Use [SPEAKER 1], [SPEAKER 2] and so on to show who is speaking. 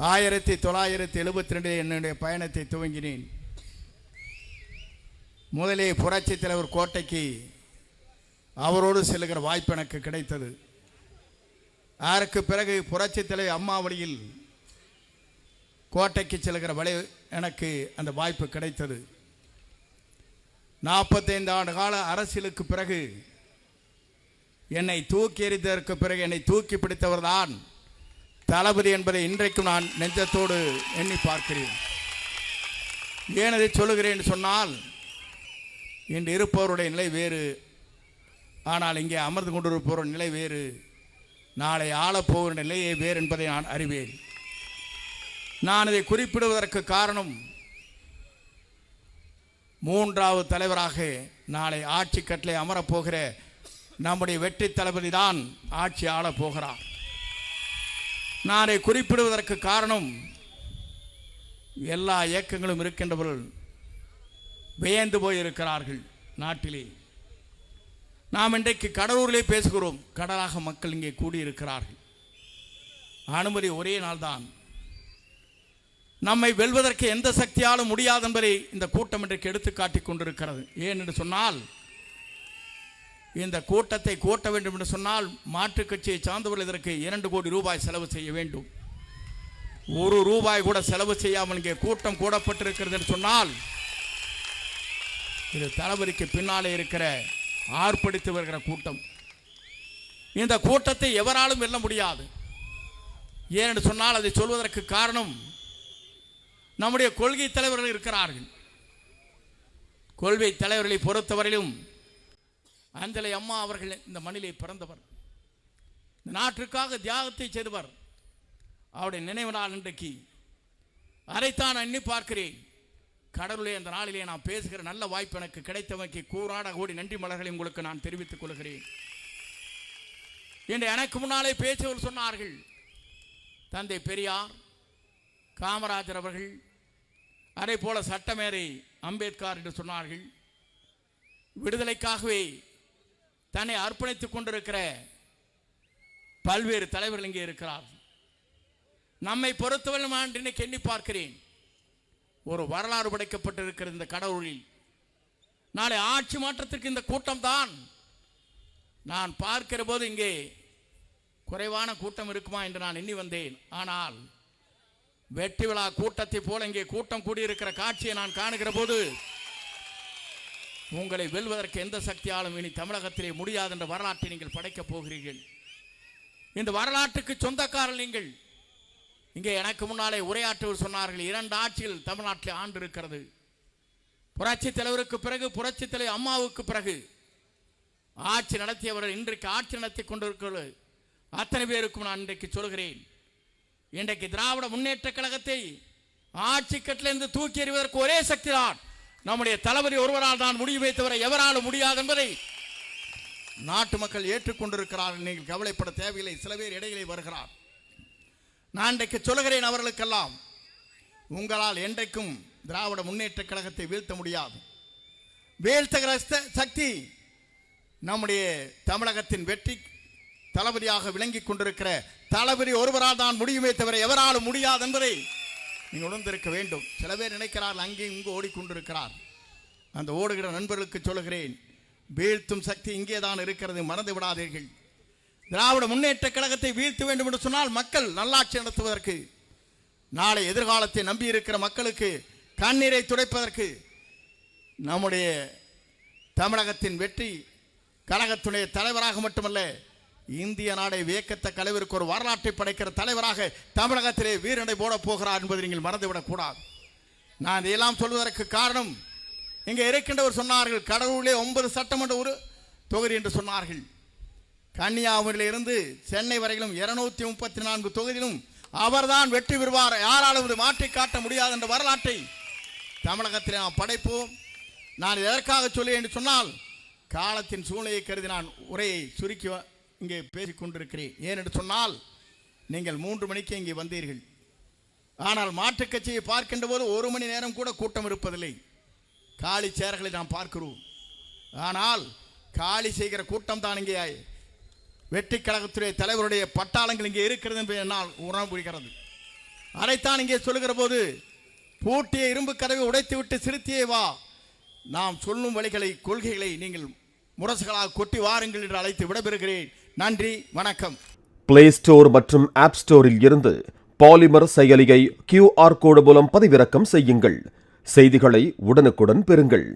[SPEAKER 1] 1972 என்னுடைய பயணத்தை துவங்கினேன். முதலே புரட்சி தலைவர் கோட்டைக்கு அவரோடு செல்லுகிற வாய்ப்பு எனக்கு கிடைத்தது. அதற்கு பிறகு புரட்சி தலைவர் அம்மா வழியில் கோட்டைக்கு செல்கிற வழி எனக்கு அந்த வாய்ப்பு கிடைத்தது. 45 ஆண்டு கால அரசியலுக்கு பிறகு என்னை தூக்கி எறிந்ததற்கு பிறகு என்னை தூக்கி பிடித்தவர் தான் தளபதி என்பதை இன்றைக்கும் நான் நெஞ்சத்தோடு எண்ணி பார்க்கிறேன். ஏன் அதை சொல்லுகிறேன் சொன்னால், இன்று இருப்பவருடைய நிலை வேறு, ஆனால் இங்கே அமர்ந்து கொண்டிருப்பவருடைய நிலை வேறு, நாளை ஆளப்போகிற நிலையே வேறு என்பதை நான் அறிவேன். நான் இதை குறிப்பிடுவதற்கு காரணம், மூன்றாவது தலைவராக நாளை ஆட்சி கட்டளை அமரப்போகிற நம்முடைய வெற்றி தளபதி தான் ஆட்சி ஆளப்போகிறார். நான் இதை குறிப்பிடுவதற்கு காரணம், எல்லா இயக்கங்களும் இருக்கின்றவர்கள் வியந்து போயிருக்கிறார்கள். நாட்டிலே நாம் இன்றைக்கு கடலூரிலே பேசுகிறோம், கடலாக மக்கள் இங்கே கூடியிருக்கிறார்கள். அனுமதி ஒரே நாள்தான். நம்மை வெல்வதற்கு எந்த சக்தியாலும் முடியாது என்பதை இந்த கூட்டம் இன்றைக்கு எடுத்து காட்டிக் கொண்டிருக்கிறது. ஏன் என்று சொன்னால், இந்த கூட்டத்தை கூட்ட வேண்டும் என்று சொன்னால் மாற்றுக் கட்சியை சார்ந்தவர்கள் இதற்கு 2 கோடி ரூபாய் செலவு செய்ய வேண்டும். 1 ரூபாய் கூட செலவு செய்யாமல் இங்கே கூட்டம் கூடப்பட்டிருக்கிறது என்று சொன்னால், இது தளபதிக்கு பின்னாலே இருக்கிற ஆர்ப்பரித்து வருகிற கூட்டம். இந்த கூட்டத்தை எவராலும் வெல்ல முடியாது. ஏனென்று சொன்னால், அதை சொல்வதற்கு காரணம், நம்முடைய கொள்கை தலைவர்கள் இருக்கிறார்கள். கொள்கை தலைவர்களை பொறுத்தவரையிலும் அஞ்சலை அம்மா அவர்கள் இந்த மண்ணிலே பிறந்தவர், இந்த நாட்டிற்காக தியாகத்தை செய்தவர். அவருடைய நினைவு நாள் இன்றைக்கு. அதைத்தான் எண்ணி பார்க்கிறேன். கடவுளே, அந்த நாளிலே நான் பேசுகிற நல்ல வாய்ப்பு எனக்கு கிடைத்தவனுக்கு கூறாட கோடி நன்றி மலர்களை உங்களுக்கு நான் தெரிவித்துக் கொள்கிறேன். என்று எனக்கு முன்னாலே பேசியவர் சொன்னார்கள், தந்தை பெரியார், காமராஜர் அவர்கள், அதே போல சட்டமேதை அம்பேத்கர் என்று சொன்னார்கள். விடுதலைக்காகவே தன்னை அர்ப்பணித்துக் கொண்டிருக்கிற பல்வேறு தலைவர்கள் இங்கே இருக்கிறார். நம்மை பொறுத்தவரை நான் இன்னைக்கு எண்ணி பார்க்கிறேன், ஒரு வரலாறு படைக்கப்பட்டிருக்கிற இந்த கடவுளில் நாளை ஆட்சி மாற்றத்திற்கு இந்த கூட்டம் தான். நான் பார்க்கிற போது இங்கே குறைவான கூட்டம் இருக்குமா என்று நான் எண்ணி வந்தேன். ஆனால் வெற்றி விழா கூட்டத்தை போல இங்கே கூட்டம் கூடியிருக்கிற காட்சியை நான் காணுகிற போது, உங்களை வெல்வதற்கு எந்த சக்தியாலும் இனி தமிழகத்திலே முடியாது என்ற வரலாற்றை நீங்கள் படைக்கப் போகிறீர்கள். இந்த வரலாற்றுக்கு சொந்தக்காரர்கள் நீங்கள். இங்கே எனக்கு முன்னாலே உரையாற்றுவர் சொன்னார்கள், 2 ஆட்சிகள் தமிழ்நாட்டில் ஆண்டு இருக்கிறது. புரட்சி தலைவருக்கு பிறகு, புரட்சி தலைவர் அம்மாவுக்கு பிறகு ஆட்சி நடத்தியவர்கள் இன்றைக்கு ஆட்சி நடத்தி கொண்டிருக்கிறது. அத்தனை பேருக்கும் நான் இன்றைக்கு சொல்கிறேன், இன்றைக்கு திராவிட முன்னேற்ற கழகத்தை ஆட்சி கட்டிலிருந்து தூக்கி எறிவதற்கு ஒரே சக்தி தான் நம்முடைய தளபதி ஒருவரால் தான் முடிவு வைத்தவரை எவராலும் முடியாது என்பதை நாட்டு மக்கள் ஏற்றுக்கொண்டிருக்கிறார்கள். நீங்கள் கவலைப்பட தேவையில்லை. சில பேர் இடையிலே வருகிறார். நான் இன்றைக்கு சொல்கிறேன் அவர்களுக்கெல்லாம், உங்களால் என்றைக்கும் திராவிட முன்னேற்ற கழகத்தை வீழ்த்த முடியாது. வீழ்த்துகிற சக்தி நம்முடைய தமிழகத்தின் வெற்றி தளபதியாக விளங்கி கொண்டிருக்கிற தளபதி ஒருவரால் தான் முடியுமே தவிர எவராலும் முடியாது என்பதை நீங்கள் உணர்ந்திருக்க வேண்டும். சில பேர் நினைக்கிறார்கள் அங்கே இங்கு ஓடிக்கொண்டிருக்கிறார். அந்த ஓடுகிற நண்பர்களுக்கு சொல்லுகிறேன், வீழ்த்தும் சக்தி இங்கே தான் இருக்கிறது, மறந்து விடாதீர்கள். திராவிட முன்னேற்ற கழகத்தை வீழ்த்த வேண்டும் என்று சொன்னால் மக்கள் நல்லாட்சி நடத்துவதற்கு, நாளை எதிர்காலத்தை நம்பியிருக்கிற மக்களுக்கு கண்ணீரை துடைப்பதற்கு, நம்முடைய தமிழகத்தின் வெற்றி கழகத்துடைய தலைவராக மட்டுமல்ல, இந்திய நாடை வியக்கத்தக்க அளவிற்கு ஒரு வரலாற்றை படைக்கிற தலைவராக தமிழகத்திலே வீரனை போட போகிறார் என்பதை நீங்கள் மறந்துவிடக்கூடாது. நான் இதையெல்லாம் சொல்வதற்கு காரணம், இங்கே இருக்கின்றவர் சொன்னார்கள், கடலூரிலே 9 சட்டமன்ற தொகுதி என்று சொன்னார்கள். கன்னியாகுமரியிலிருந்து சென்னை வரையிலும் 234 தொகுதியிலும் அவர்தான் வெற்றி பெறுவார், யாராலும் இது மாற்றி காட்ட முடியாது என்ற வரலாற்றை தமிழகத்திலே நாம் படைப்போம். நான் எதற்காக சொல்லி என்று சொன்னால், காலத்தின் சூழ்நிலையை கருதி நான் உரையை சுருக்கி இங்கே பேசிக்கொண்டிருக்கிறேன். ஏனென்று சொன்னால், நீங்கள் 3 மணிக்கு இங்கே வந்தீர்கள். ஆனால் மாற்றுக் கட்சியை பார்க்கின்ற போது 1 மணி நேரம் கூட கூட்டம் இருப்பதில்லை. காலி சேர்களை நாம் பார்க்கிறோம். ஆனால் காலி செய்கிற கூட்டம் தான் இங்கே வெற்றி கழகத்துடைய தலைவருடைய பட்டாளங்கள் இங்கே இருக்கிறது என்பதை என்னால் உணர முடிகிறது. அதைத்தான் இங்கே சொல்லுகிற போது, பூட்டிய இரும்பு கதவை உடைத்துவிட்டு சிறுத்தியே வா, நாம் சொல்லும் வழிகளை கொள்கைகளை நீங்கள் முரசுகளாக கொட்டி வாருங்கள் என்று அழைத்து விடைபெறுகிறேன். நன்றி, வணக்கம்.
[SPEAKER 2] பிளே ஸ்டோர் மற்றும் ஆப் ஸ்டோரில் இருந்து பாலிமர் செயலியை QR கோடு மூலம் பதிவிறக்கம் செய்யுங்கள். செய்திகளை உடனுக்குடன் பெறுங்கள்.